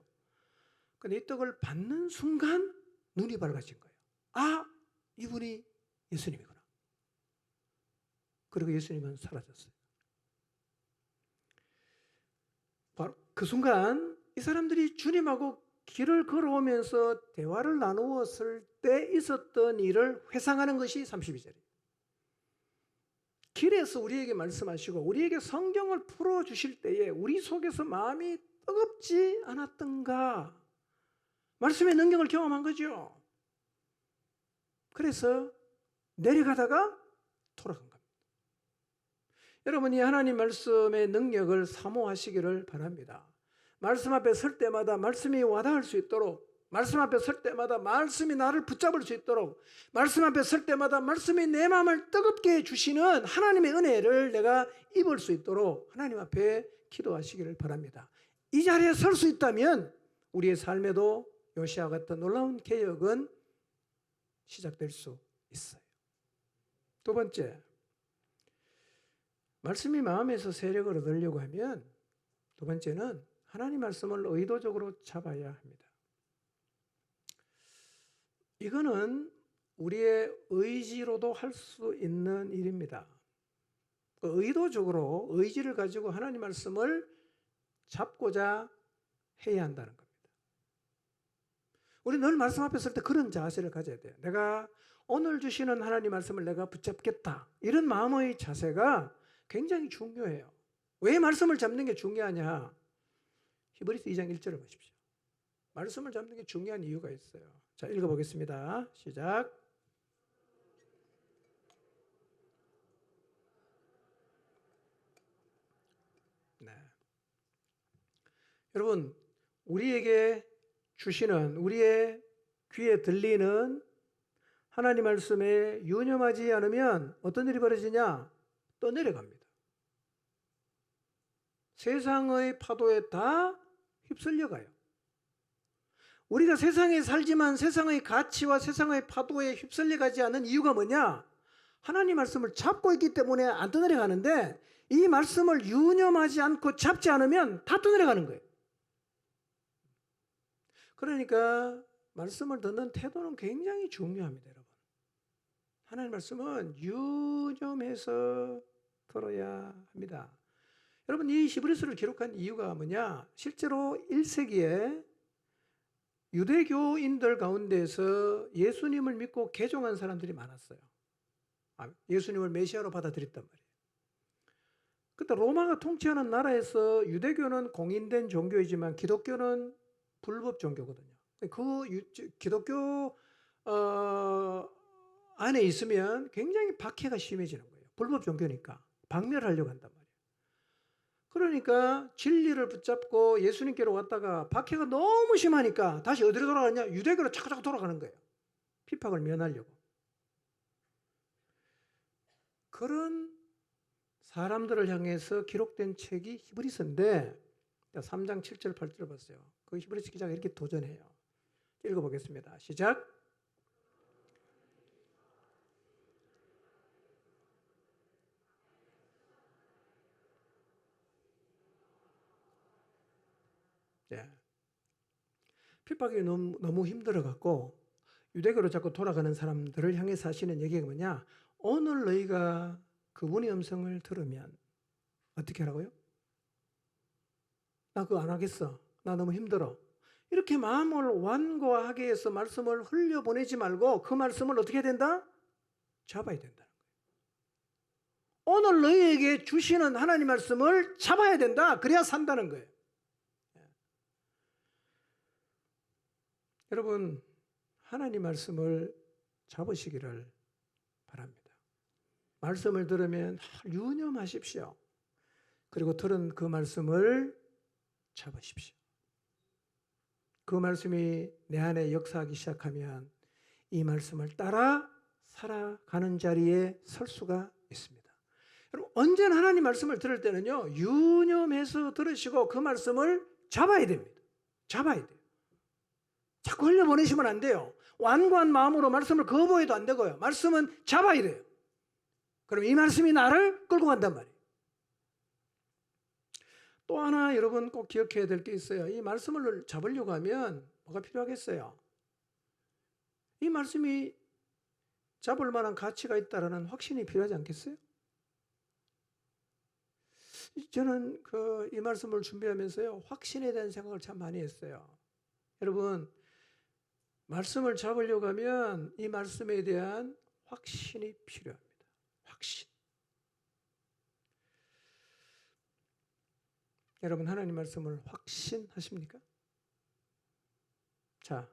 근데 이 떡을 받는 순간 눈이 밝아진 거예요. 아, 이분이 예수님이구나. 그리고 예수님은 사라졌어요. 그 순간 이 사람들이 주님하고 길을 걸어오면서 대화를 나누었을 때 있었던 일을 회상하는 것이 32절이에요. 길에서 우리에게 말씀하시고 우리에게 성경을 풀어주실 때에 우리 속에서 마음이 뜨겁지 않았던가? 말씀의 능력을 경험한 거죠. 그래서 내려가다가 돌아간 겁니다. 여러분이 하나님 말씀의 능력을 사모하시기를 바랍니다. 말씀 앞에 설 때마다 말씀이 와닿을 수 있도록, 말씀 앞에 설 때마다 말씀이 나를 붙잡을 수 있도록, 말씀 앞에 설 때마다 말씀이 내 마음을 뜨겁게 해주시는 하나님의 은혜를 내가 입을 수 있도록 하나님 앞에 기도하시기를 바랍니다. 이 자리에 설 수 있다면 우리의 삶에도 요시아 같은 놀라운 개혁은 시작될 수 있어요. 두 번째, 말씀이 마음에서 세력을 얻으려고 하면 두 번째는 하나님 말씀을 의도적으로 잡아야 합니다. 이거는 우리의 의지로도 할 수 있는 일입니다. 의도적으로 의지를 가지고 하나님 말씀을 잡고자 해야 한다는 겁니다. 우리 늘 말씀 앞에 설 때 그런 자세를 가져야 돼요. 내가 오늘 주시는 하나님 말씀을 내가 붙잡겠다. 이런 마음의 자세가 굉장히 중요해요. 왜 말씀을 잡는 게 중요하냐? 히브리서 2장 1절을 보십시오. 말씀을 잡는 게 중요한 이유가 있어요. 자, 읽어보겠습니다. 시작. 네. 여러분, 우리에게 주시는, 우리의 귀에 들리는 하나님 말씀에 유념하지 않으면 어떤 일이 벌어지냐? 떠내려갑니다. 세상의 파도에 다 휩쓸려 가요. 우리가 세상에 살지만 세상의 가치와 세상의 파도에 휩쓸려 가지 않는 이유가 뭐냐? 하나님 말씀을 잡고 있기 때문에 안 떠내려가는데, 이 말씀을 유념하지 않고 잡지 않으면 다 떠내려가는 거예요. 그러니까 말씀을 듣는 태도는 굉장히 중요합니다, 여러분. 하나님 말씀은 유념해서 들어야 합니다. 여러분, 이 히브리서를 기록한 이유가 뭐냐? 실제로 1세기에 유대교인들 가운데서 예수님을 믿고 개종한 사람들이 많았어요. 예수님을 메시아로 받아들였단 말이에요. 그때 로마가 통치하는 나라에서 유대교는 공인된 종교이지만 기독교는 불법 종교거든요. 그 기독교 안에 있으면 굉장히 박해가 심해지는 거예요. 불법 종교니까 박멸하려고 한단 말이에요. 그러니까 진리를 붙잡고 예수님께로 왔다가 박해가 너무 심하니까 다시 어디로 돌아가냐? 유대교로 자꾸 돌아가는 거예요. 핍박을 면하려고. 그런 사람들을 향해서 기록된 책이 히브리서인데 3장 7절 8절 봤어요. 그 히브리서 기자가 이렇게 도전해요. 읽어보겠습니다. 시작. 네. 핍박이 너무 힘들어갖고 유대교로 자꾸 돌아가는 사람들을 향해서 하시는 얘기가 뭐냐? 오늘 너희가 그분의 음성을 들으면 어떻게 하라고요? 나 그거 안 하겠어. 나 너무 힘들어. 이렇게 마음을 완고하게 해서 말씀을 흘려보내지 말고 그 말씀을 어떻게 해야 된다? 잡아야 된다는 거예요. 오늘 너희에게 주시는 하나님 말씀을 잡아야 된다. 그래야 산다는 거예요. 여러분, 하나님 말씀을 잡으시기를 바랍니다. 말씀을 들으면 유념하십시오. 그리고 들은 그 말씀을 잡으십시오. 그 말씀이 내 안에 역사하기 시작하면 이 말씀을 따라 살아가는 자리에 설 수가 있습니다. 여러분, 언제나 하나님 말씀을 들을 때는요, 유념해서 들으시고 그 말씀을 잡아야 됩니다. 잡아야 돼요. 자꾸 흘려보내시면 안 돼요. 완고한 마음으로 말씀을 거부해도 안 되고요. 말씀은 잡아야 돼요. 그럼 이 말씀이 나를 끌고 간단 말이에요. 또 하나 여러분 꼭 기억해야 될 게 있어요. 이 말씀을 잡으려고 하면 뭐가 필요하겠어요? 이 말씀이 잡을 만한 가치가 있다는 확신이 필요하지 않겠어요? 저는 이 말씀을 준비하면서요, 확신에 대한 생각을 참 많이 했어요. 여러분, 말씀을 잡으려고 하면 이 말씀에 대한 확신이 필요합니다. 확신. 여러분, 하나님 말씀을 확신하십니까? 자,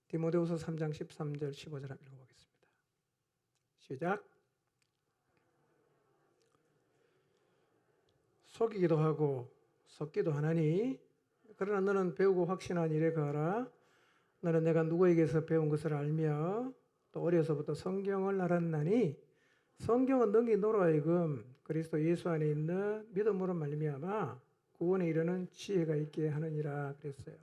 디모데후서 3장 13절 15절 한번 읽어보겠습니다. 시작. 속이기도 하고 섞기도 하나니 그러나 너는 배우고 확신한 일에 거하라. 너는 내가 누구에게서 배운 것을 알며 또 어려서부터 성경을 알았나니 성경은 너희 너로 하여금 그리스도 예수 안에 있는 믿음으로 말미암아 구원에 이르는 지혜가 있게 하느니라 그랬어요.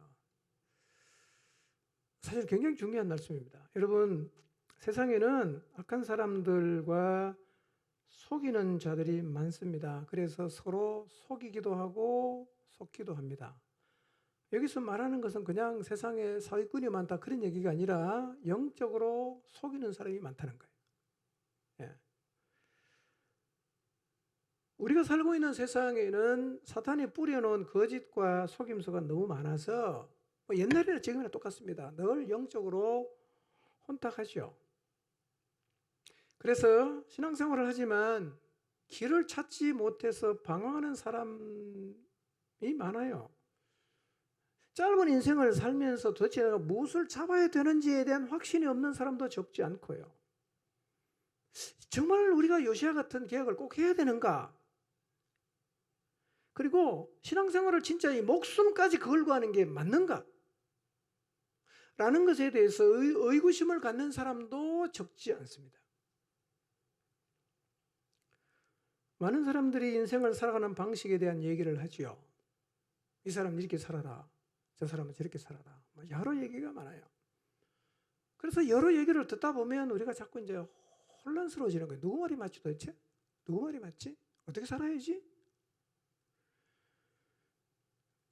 사실 굉장히 중요한 말씀입니다. 여러분, 세상에는 악한 사람들과 속이는 자들이 많습니다. 그래서 서로 속이기도 하고 속기도 합니다. 여기서 말하는 것은 그냥 세상에 사기꾼이 많다 그런 얘기가 아니라 영적으로 속이는 사람이 많다는 거예요. 예. 우리가 살고 있는 세상에는 사탄이 뿌려놓은 거짓과 속임수가 너무 많아서 옛날이나 지금이나 똑같습니다. 늘 영적으로 혼탁하죠. 그래서 신앙생활을 하지만 길을 찾지 못해서 방황하는 사람이 많아요. 짧은 인생을 살면서 도대체 내가 무엇을 잡아야 되는지에 대한 확신이 없는 사람도 적지 않고요. 정말 우리가 요시야 같은 계획을 꼭 해야 되는가? 그리고 신앙생활을 진짜 이 목숨까지 걸고 하는 게 맞는가? 라는 것에 대해서 의구심을 갖는 사람도 적지 않습니다. 많은 사람들이 인생을 살아가는 방식에 대한 얘기를 하지요. 이 사람은 이렇게 살아라. 저 사람은 저렇게 살아라. 여러 얘기가 많아요. 그래서 여러 얘기를 듣다 보면 우리가 자꾸 이제 혼란스러워지는 거예요. 누구 말이 맞지 도대체? 누구 말이 맞지? 어떻게 살아야지?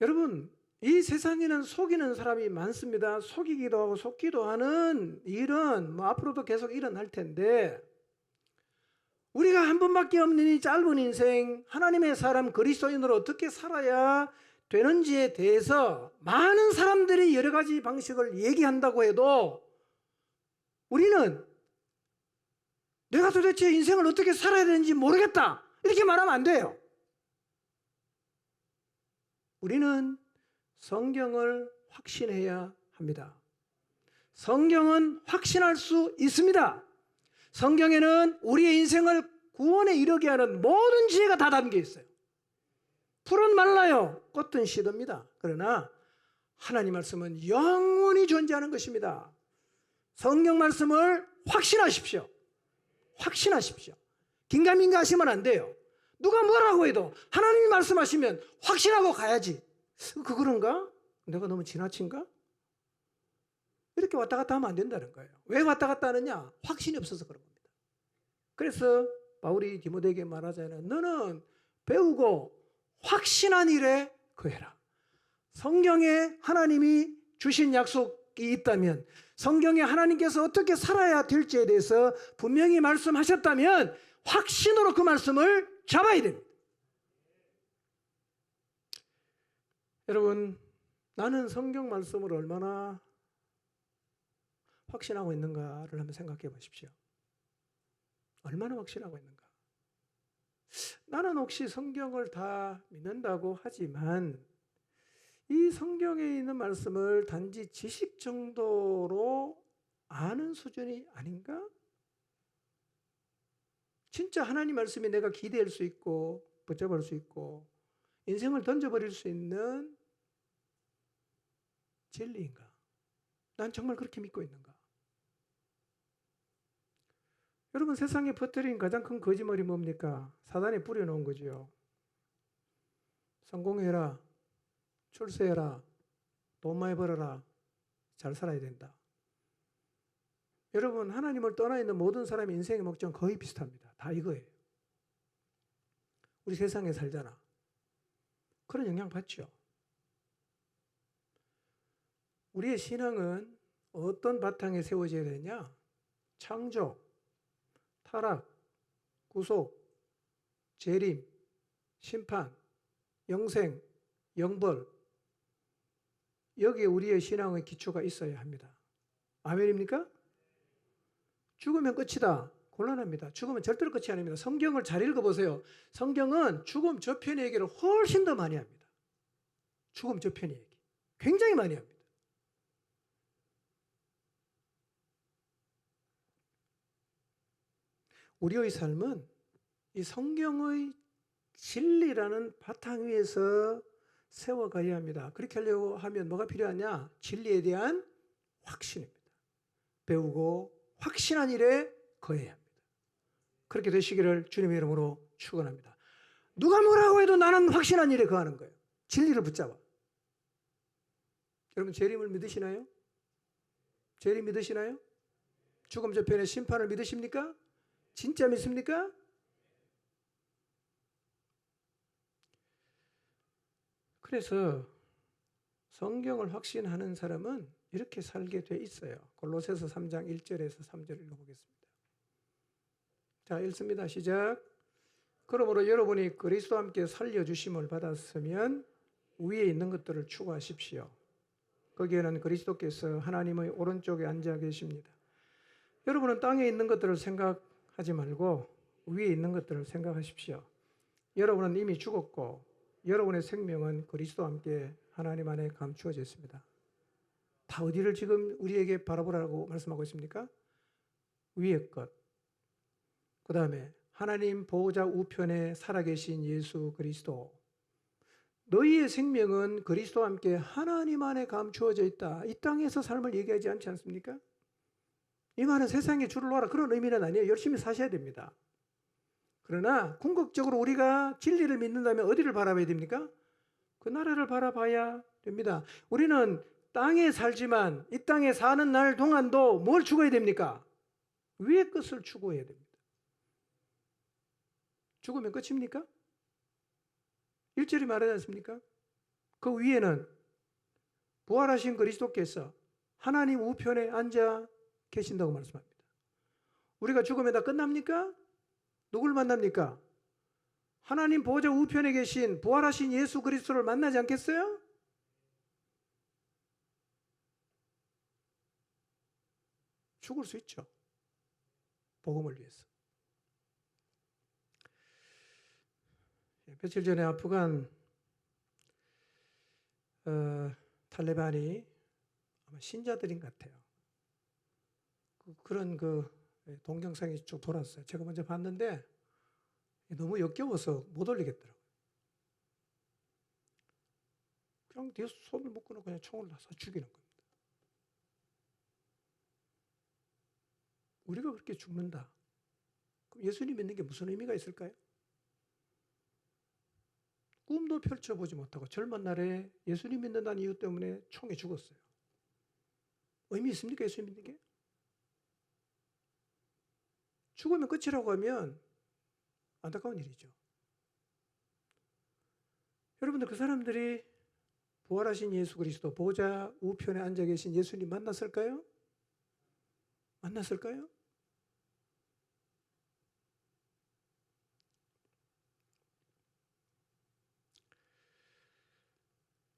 여러분, 이 세상에는 속이는 사람이 많습니다. 속이기도 하고 속기도 하는 일은 앞으로도 계속 일어날 텐데 우리가 한 번밖에 없는 이 짧은 인생, 하나님의 사람 그리스도인으로 어떻게 살아야 되는지에 대해서 많은 사람들이 여러 가지 방식을 얘기한다고 해도 우리는 내가 도대체 인생을 어떻게 살아야 되는지 모르겠다 이렇게 말하면 안 돼요. 우리는 성경을 확신해야 합니다. 성경은 확신할 수 있습니다. 성경에는 우리의 인생을 구원에 이르게 하는 모든 지혜가 다 담겨 있어요. 풀은 말라요, 꽃은 시듭니다. 그러나 하나님 말씀은 영원히 존재하는 것입니다. 성경 말씀을 확신하십시오. 확신하십시오. 긴가민가 하시면 안 돼요. 누가 뭐라고 해도 하나님이 말씀하시면 확신하고 가야지. 그런가? 내가 너무 지나친가? 이렇게 왔다 갔다 하면 안 된다는 거예요. 왜 왔다 갔다 하느냐? 확신이 없어서 그런 겁니다. 그래서 바울이 디모데에게 말하자면 너는 배우고 확신한 일에 거해라. 성경에 하나님이 주신 약속이 있다면, 성경에 하나님께서 어떻게 살아야 될지에 대해서 분명히 말씀하셨다면 확신으로 그 말씀을 잡아야 됩니다. 여러분, 나는 성경 말씀을 얼마나 확신하고 있는가를 한번 생각해 보십시오. 얼마나 확신하고 있는가? 나는 혹시 성경을 다 믿는다고 하지만 이 성경에 있는 말씀을 단지 지식 정도로 아는 수준이 아닌가? 진짜 하나님 말씀이 내가 기대할 수 있고 붙잡을 수 있고 인생을 던져버릴 수 있는 진리인가? 난 정말 그렇게 믿고 있는가? 여러분, 세상에 퍼뜨린 가장 큰 거짓말이 뭡니까? 사단이 뿌려놓은 거지요. 성공해라, 출세해라, 돈 많이 벌어라, 잘 살아야 된다. 여러분, 하나님을 떠나 있는 모든 사람의 인생의 목적은 거의 비슷합니다. 다 이거예요. 우리 세상에 살잖아. 그런 영향 받죠. 우리의 신앙은 어떤 바탕에 세워져야 되냐? 창조, 타락, 구속, 재림, 심판, 영생, 영벌, 여기에 우리의 신앙의 기초가 있어야 합니다. 아멘입니까? 죽으면 끝이다. 곤란합니다. 죽으면 절대로 끝이 아닙니다. 성경을 잘 읽어보세요. 성경은 죽음 저편의 얘기를 훨씬 더 많이 합니다. 죽음 저편의 얘기. 굉장히 많이 합니다. 우리의 삶은 이 성경의 진리라는 바탕 위에서 세워가야 합니다. 그렇게 하려고 하면 뭐가 필요하냐? 진리에 대한 확신입니다. 배우고 확신한 일에 거해야 합니다. 그렇게 되시기를 주님의 이름으로 축원합니다. 누가 뭐라고 해도 나는 확신한 일에 거하는 거예요. 진리를 붙잡아. 여러분 재림을 믿으시나요? 재림 믿으시나요? 죽음 저편의 심판을 믿으십니까? 진짜 믿습니까? 그래서 성경을 확신하는 사람은 이렇게 살게 돼 있어요. 골로새서 3장 1절에서 3절을 읽어보겠습니다. 자, 읽습니다. 시작. 그러므로 여러분이 그리스도와 함께 살려주심을 받았으면 위에 있는 것들을 추구하십시오. 거기에는 그리스도께서 하나님의 오른쪽에 앉아 계십니다. 여러분은 땅에 있는 것들을 생각하지 말고 위에 있는 것들을 생각하십시오. 여러분은 이미 죽었고 여러분의 생명은 그리스도와 함께 하나님 안에 감추어져 있습니다. 다 어디를 지금 우리에게 바라보라고 말씀하고 있습니까? 위의 것. 그 다음에 하나님 보호자 우편에 살아계신 예수 그리스도. 너희의 생명은 그리스도와 함께 하나님 안에 감추어져 있다. 이 땅에서 삶을 얘기하지 않지 않습니까? 이 말은 세상에 줄을 놓아라 그런 의미는 아니에요. 열심히 사셔야 됩니다. 그러나 궁극적으로 우리가 진리를 믿는다면 어디를 바라봐야 됩니까? 그 나라를 바라봐야 됩니다. 우리는 땅에 살지만 이 땅에 사는 날 동안도 뭘 추구해야 됩니까? 위의 것을 추구해야 됩니다. 죽으면 끝입니까? 1절이 말하지 않습니까? 그 위에는 부활하신 그리스도께서 하나님 우편에 앉아 계신다고 말씀합니다. 우리가 죽으면 다 끝납니까? 누굴 만납니까? 하나님 보호자 우편에 계신 부활하신 예수 그리스도를 만나지 않겠어요? 죽을 수 있죠. 복음을 위해서. 며칠 전에 아프간 탈레반이 아마 신자들인 것 같아요. 그런 동영상이 쭉 돌았어요. 제가 먼저 봤는데 너무 역겨워서 못 올리겠더라고요. 그냥 뒤에서 손을 묶고 그냥 총을 쏴 죽이는 겁니다. 우리가 그렇게 죽는다. 그럼 예수님 믿는 게 무슨 의미가 있을까요? 꿈도 펼쳐보지 못하고 젊은 날에 예수님 믿는다는 이유 때문에 총에 죽었어요. 의미 있습니까? 예수님 믿는 게? 죽으면 끝이라고 하면 안타까운 일이죠. 여러분들 그 사람들이 부활하신 예수 그리스도 보호자 우편에 앉아 계신 예수님 만났을까요? 만났을까요?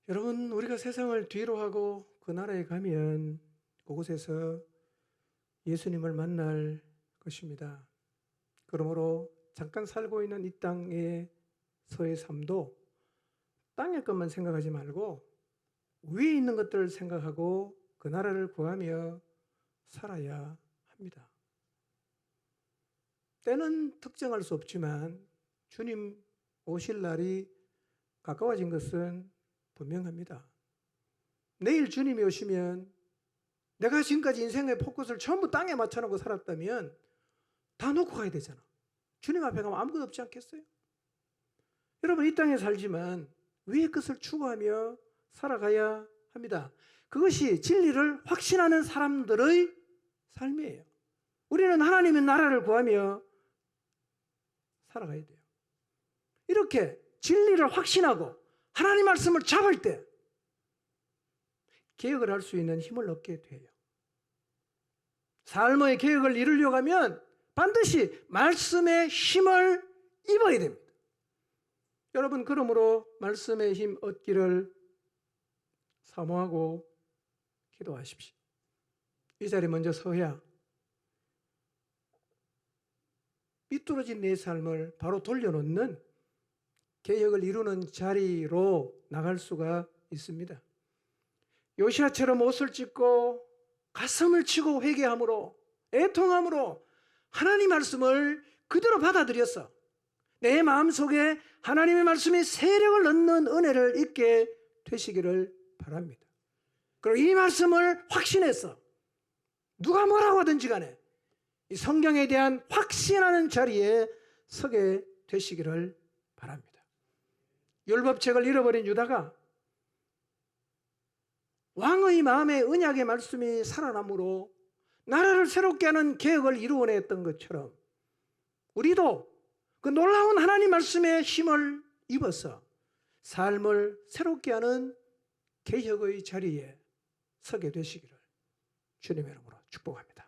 여러분 우리가 세상을 뒤로 하고 그 나라에 가면 그곳에서 예수님을 만날 것입니다. 그러므로 잠깐 살고 있는 이 땅에서의 삶도 땅의 것만 생각하지 말고 위에 있는 것들을 생각하고 그 나라를 구하며 살아야 합니다. 때는 특정할 수 없지만 주님 오실 날이 가까워진 것은 분명합니다. 내일 주님이 오시면 내가 지금까지 인생의 포커스를 전부 땅에 맞춰놓고 살았다면 다 놓고 가야 되잖아. 주님 앞에 가면 아무것도 없지 않겠어요? 여러분 이 땅에 살지만 위의 것을 추구하며 살아가야 합니다. 그것이 진리를 확신하는 사람들의 삶이에요. 우리는 하나님의 나라를 구하며 살아가야 돼요. 이렇게 진리를 확신하고 하나님 말씀을 잡을 때 개혁을 할 수 있는 힘을 얻게 돼요. 삶의 개혁을 이루려고 하면 반드시 말씀의 힘을 입어야 됩니다. 여러분 그러므로 말씀의 힘 얻기를 사모하고 기도하십시오. 이 자리에 먼저 서야 삐뚤어진 내 삶을 바로 돌려놓는 개혁을 이루는 자리로 나갈 수가 있습니다. 요시야처럼 옷을 찢고 가슴을 치고 회개함으로 애통함으로 하나님 말씀을 그대로 받아들였어. 내 마음속에 하나님의 말씀이 세력을 넣는 은혜를 잊게 되시기를 바랍니다. 그리고 이 말씀을 확신했어. 누가 뭐라고 하든지 간에 이 성경에 대한 확신하는 자리에 서게 되시기를 바랍니다. 율법책을 잃어버린 유다가 왕의 마음에 언약의 말씀이 살아남으로 나라를 새롭게 하는 개혁을 이루어냈던 것처럼 우리도 그 놀라운 하나님 말씀의 힘을 입어서 삶을 새롭게 하는 개혁의 자리에 서게 되시기를 주님의 이름으로 축복합니다.